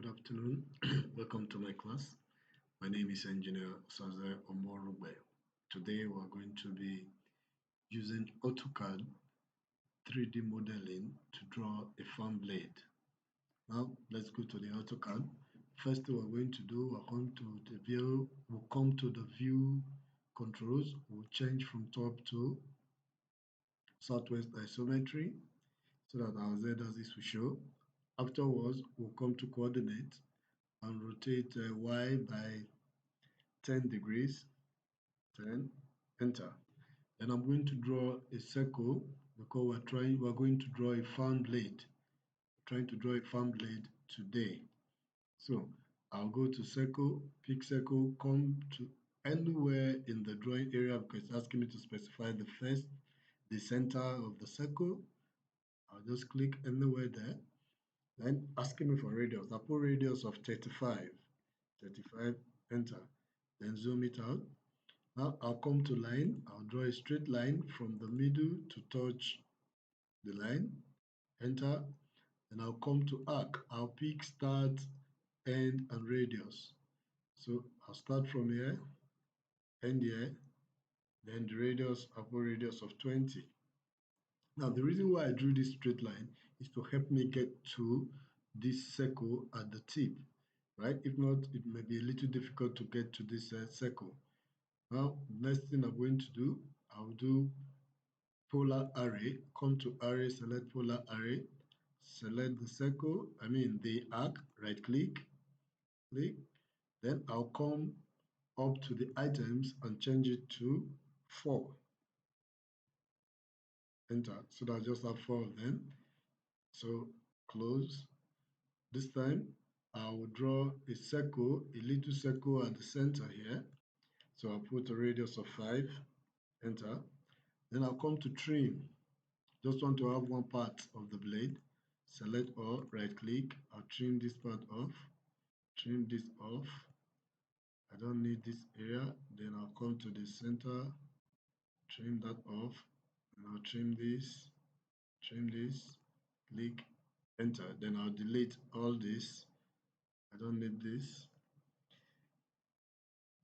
Good afternoon. Welcome to my class. My name is Engineer Saze Omorugbe. Today we're going to be using AutoCAD 3D modeling to draw a fan blade. Now let's go to the AutoCAD. First thing we're going to do, we'll come to the view controls. We'll change from top to southwest isometry so that our z-axis will show. Afterwards, we'll come to coordinate and rotate y by 10 degrees, 10, enter. Then I'm going to draw a circle because we're going to draw a fan blade. Trying to draw a fan blade today. So I'll go to circle, pick circle, come to anywhere in the drawing area because it's asking me to specify the center of the circle. I'll just click anywhere there. Then asking me for radius. I'll put radius of 35, enter. Then zoom it out. Now I'll come to line. I'll draw a straight line from the middle to touch the line, enter. Then I'll come to arc. I'll pick start, end, and radius. So I'll start from here, end here, then the radius, I'll put radius of 20. Now the reason why I drew this straight line is to help me get to this circle at the tip, right? If not, it may be a little difficult to get to this circle. Now, next thing I'm going to do, I'll do polar array, come to array, select polar array, select the circle, the arc, right click, then I'll come up to the items and change it to 4. Enter. So that I just have 4 of them. So close. This time I will draw a circle, a little circle at the center here. So I'll put a radius of 5. Enter. Then I'll come to trim. Just want to have one part of the blade. Select all, right click. I'll trim this part off. Trim this off. I don't need this area. Then I'll come to the center. Trim that off. And I'll trim this. Click, enter. Then I'll delete all this. I don't need this.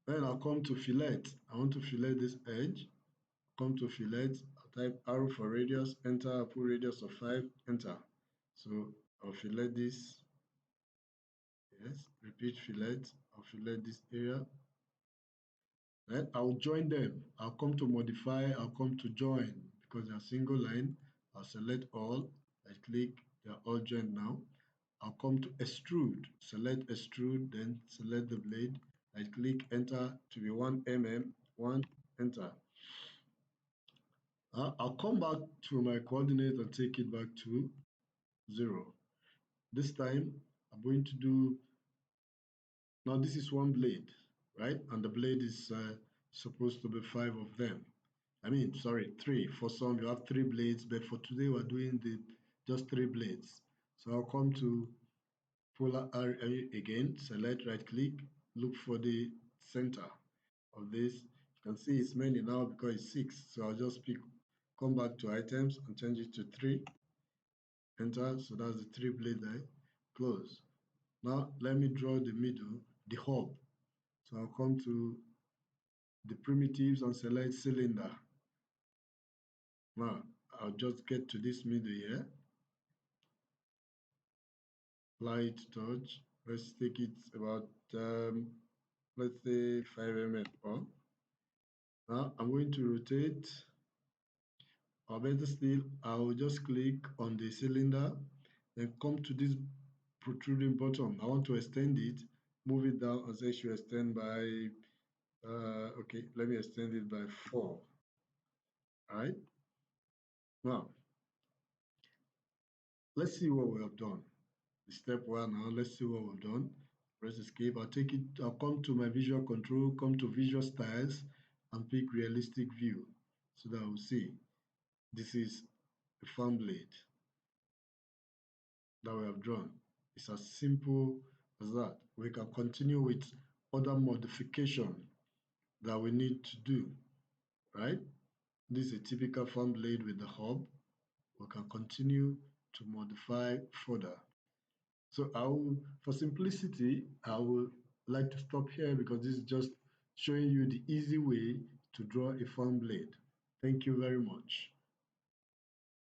Then I'll come to fillet. I want to fillet this edge. Come to fillet. I'll type arrow for radius. Enter. I'll put radius of 5. Enter. So I'll fillet this. Yes. Repeat fillet. I'll fillet this area. Then I'll join them. I'll come to modify. I'll come to join because they're single line. I'll select all. Right click. They're all joined now. I'll come to extrude, select extrude, then select the blade, right click, enter to be 1 mm, 1, enter. I'll come back to my coordinate and take it back to 0. This time I'm going to do, now this is one blade, right? And the blade is supposed to be 5 of them. Sorry, 3. For some you have 3 blades, but for today we're doing just 3 blades. So I'll come to polar array again, select, right click, look for the center of this. You can see it's many now because it's 6. So I'll just come back to items and change it to 3. Enter. So that's the 3 blade there. Close. Now let me draw the middle, the hub. So I'll come to the primitives and select cylinder. Now I'll just get to this middle here. Light touch. Let's take it about let's say 5 mm or. Now I'm going to rotate, or better still, I will just click on the cylinder, then come to this protruding button. I want to extend it, move it down and say it should extend by, okay, let me extend it by 4. All right. Now, let's see what we have done. Step 1 now, let's see what we've done. Press escape. I'll come to my visual control, come to visual styles and pick realistic view so that we'll see. This is a fan blade that we have drawn. It's as simple as that. We can continue with other modification that we need to do, right? This is a typical fan blade with the hub. We can continue to modify further. So for simplicity, I will like to stop here because this is just showing you the easy way to draw a fan blade. Thank you very much.